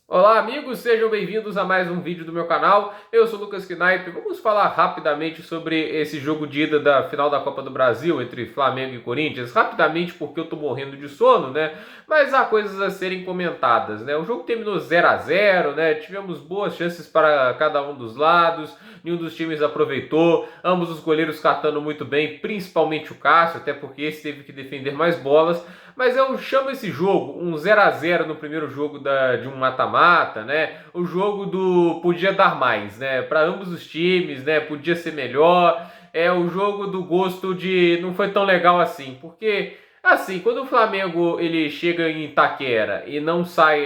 Olá amigos, sejam bem-vindos a mais um vídeo do meu canal. Eu sou o Lucas Knipe. Vamos falar rapidamente sobre esse jogo de ida da final da Copa do Brasil entre Flamengo e Corinthians. Rapidamente porque eu tô morrendo de sono, né? Mas há coisas a serem comentadas, né? O jogo terminou 0 a 0, né? Tivemos boas chances para cada um dos lados. Nenhum dos times aproveitou. Ambos os goleiros catando muito bem, principalmente o Cássio, até porque esse teve que defender mais bolas. Mas eu chamo esse jogo um 0 a 0 no primeiro jogo de um mata-mata, né? O jogo do podia dar mais, né? Para ambos os times, né? Podia ser melhor. É o jogo do gosto de não foi tão legal assim, porque assim, quando o Flamengo ele chega em Itaquera e não sai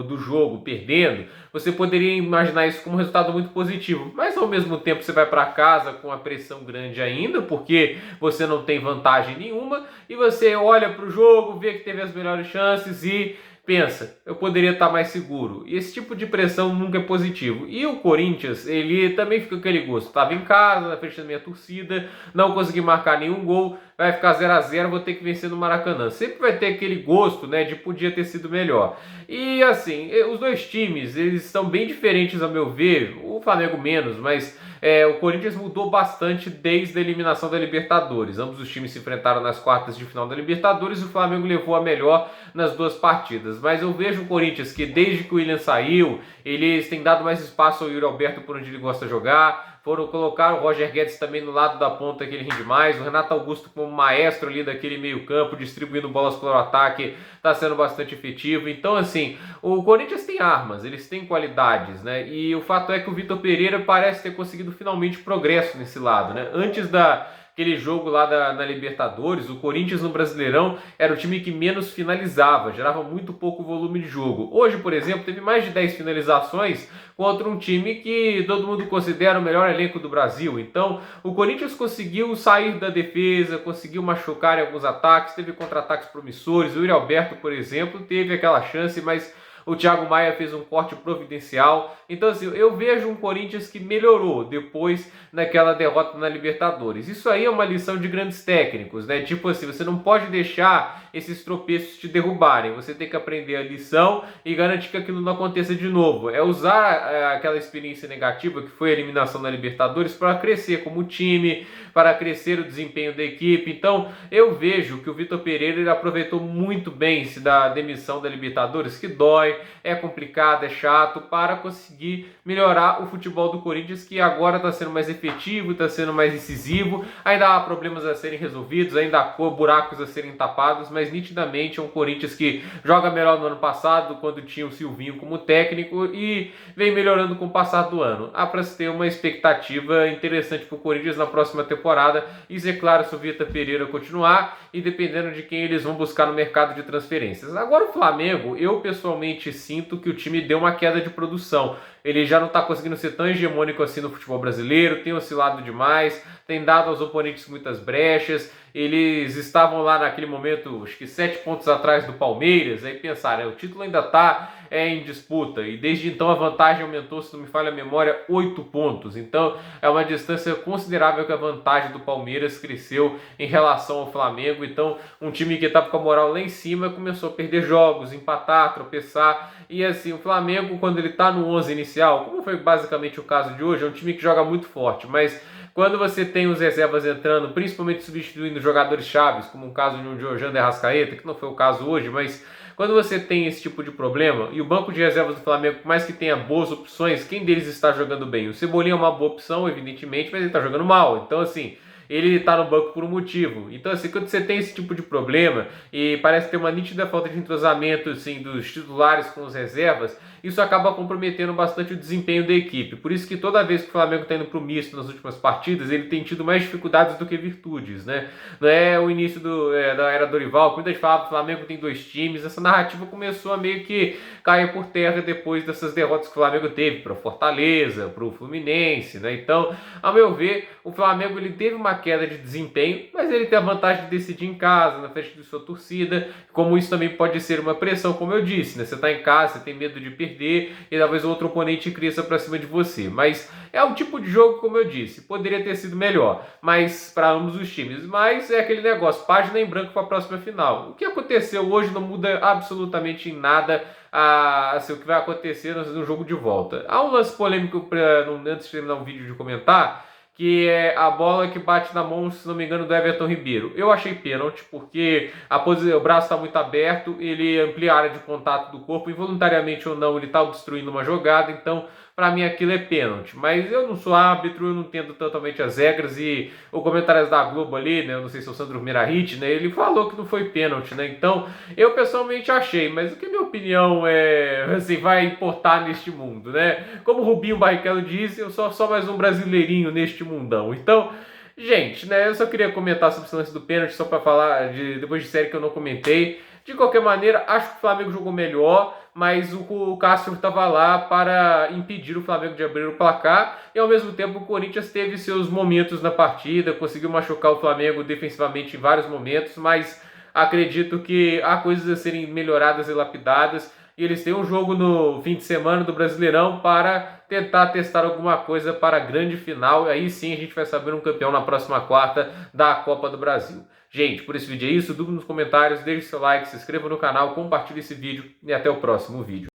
do jogo perdendo, você poderia imaginar isso como um resultado muito positivo. Mas ao mesmo tempo você vai para casa com a pressão grande ainda, porque você não tem vantagem nenhuma e você olha para o jogo, vê que teve as melhores chances e pensa, eu poderia estar mais seguro. E esse tipo de pressão nunca é positivo. E o Corinthians, ele também fica com aquele gosto. Estava em casa, na frente da minha torcida, não consegui marcar nenhum gol, vai ficar 0 a 0, vou ter que vencer no Maracanã. Sempre vai ter aquele gosto, né, de podia ter sido melhor. E assim, os dois times, eles estão bem diferentes a meu ver, o Flamengo menos, mas o Corinthians mudou bastante desde a eliminação da Libertadores. Ambos os times se enfrentaram nas quartas de final da Libertadores e o Flamengo levou a melhor nas duas partidas. Mas eu vejo o Corinthians que desde que o Willian saiu, eles têm dado mais espaço ao Yuri Alberto por onde ele gosta de jogar. Foram colocar o Roger Guedes também no lado da ponta que ele rende mais. O Renato Augusto como maestro ali daquele meio campo, distribuindo bolas pelo ataque, está sendo bastante efetivo. Então assim, o Corinthians tem armas, eles têm qualidades, né? E o fato é que o Vitor Pereira parece ter conseguido finalmente progresso nesse lado, né? Antes daquele jogo lá na Libertadores, o Corinthians no Brasileirão era o time que menos finalizava, gerava muito pouco volume de jogo. Hoje, por exemplo, teve mais de 10 finalizações contra um time que todo mundo considera o melhor elenco do Brasil. Então, o Corinthians conseguiu sair da defesa, conseguiu machucar em alguns ataques, teve contra-ataques promissores. O Yuri Alberto, por exemplo, teve aquela chance, mas o Thiago Maia fez um corte providencial. Então, assim, eu vejo um Corinthians que melhorou depois naquela derrota na Libertadores. Isso aí é uma lição de grandes técnicos, né? Tipo assim, você não pode deixar esses tropeços te derrubarem. Você tem que aprender a lição e garantir que aquilo não aconteça de novo. É usar aquela experiência negativa que foi a eliminação na Libertadores para crescer como time, para crescer o desempenho da equipe. Então, eu vejo que o Vitor Pereira ele aproveitou muito bem se da demissão da Libertadores, que dói, é complicado, é chato, para conseguir melhorar o futebol do Corinthians, que agora está sendo mais efetivo, está sendo mais incisivo. Ainda há problemas a serem resolvidos, ainda há buracos a serem tapados, mas nitidamente é um Corinthians que joga melhor no ano passado, quando tinha o Silvinho como técnico, e vem melhorando com o passar do ano. Há para se ter uma expectativa interessante para o Corinthians na próxima temporada. Isso é claro se o Vitor Pereira continuar e dependendo de quem eles vão buscar no mercado de transferências. Agora o Flamengo, eu pessoalmente sinto que o time deu uma queda de produção. Ele já não está conseguindo ser tão hegemônico assim no futebol brasileiro, tem oscilado demais, tem dado aos oponentes muitas brechas. Eles estavam lá naquele momento, acho que 7 pontos atrás do Palmeiras, aí pensaram, o título ainda está em disputa, e desde então a vantagem aumentou, se não me falha a memória, 8 pontos. Então é uma distância considerável que a vantagem do Palmeiras cresceu em relação ao Flamengo. Então um time que estava com a moral lá em cima começou a perder jogos, empatar, tropeçar. E assim, o Flamengo, quando ele está no 11 inicial, como foi basicamente o caso de hoje, é um time que joga muito forte, mas quando você tem os reservas entrando, principalmente substituindo jogadores chaves, como o caso de um Jorjan de Arrascaeta, que não foi o caso hoje, mas quando você tem esse tipo de problema, e o banco de reservas do Flamengo, por mais que tenha boas opções, quem deles está jogando bem? O Cebolinha é uma boa opção, evidentemente, mas ele está jogando mal. Então, assim, ele está no banco por um motivo. Então, assim, quando você tem esse tipo de problema e parece ter uma nítida falta de entrosamento, assim, dos titulares com os reservas, isso acaba comprometendo bastante o desempenho da equipe. Por isso que toda vez que o Flamengo está indo para o misto nas últimas partidas, ele tem tido mais dificuldades do que virtudes, né? Não é o início da era Dorival, que muita gente falava que o Flamengo tem dois times. Essa narrativa começou a meio que cair por terra depois dessas derrotas que o Flamengo teve para o Fortaleza, para o Fluminense, né? Então, ao meu ver, o Flamengo ele teve uma queda de desempenho, mas ele tem a vantagem de decidir em casa, na frente de sua torcida, como isso também pode ser uma pressão, como eu disse, né? Você está em casa, você tem medo de perder e talvez o outro oponente cresça para cima de você, mas é um tipo de jogo, como eu disse, poderia ter sido melhor, mas para ambos os times, mas é aquele negócio, página em branco para a próxima final. O que aconteceu hoje não muda absolutamente em nada assim, o que vai acontecer no jogo de volta. Há um lance polêmico, antes de terminar o vídeo de comentar, que é a bola que bate na mão, se não me engano, do Everton Ribeiro. Eu achei pênalti, porque o braço está muito aberto, ele amplia a área de contato do corpo, involuntariamente ou não, ele está obstruindo uma jogada, então, para mim, aquilo é pênalti. Mas eu não sou árbitro, eu não entendo totalmente as regras, e o comentário da Globo ali, né, eu não sei se é o Sandro Mirahit, né, ele falou que não foi pênalti, né, então, eu pessoalmente achei, mas o que minha opinião assim, vai importar neste mundo, né? Como o Rubinho Barrichello disse, eu sou só mais um brasileirinho neste mundão. Então, gente, né, eu só queria comentar sobre esse lance do pênalti, só para falar, depois de série que eu não comentei. De qualquer maneira, acho que o Flamengo jogou melhor, mas o Cássio estava lá para impedir o Flamengo de abrir o placar, e ao mesmo tempo o Corinthians teve seus momentos na partida, conseguiu machucar o Flamengo defensivamente em vários momentos, mas acredito que há coisas a serem melhoradas e lapidadas, e eles têm um jogo no fim de semana do Brasileirão para tentar testar alguma coisa para a grande final, e aí sim a gente vai saber um campeão na próxima quarta da Copa do Brasil. Gente, por esse vídeo é isso, dúvida nos comentários, deixe seu like, se inscreva no canal, compartilhe esse vídeo e até o próximo vídeo.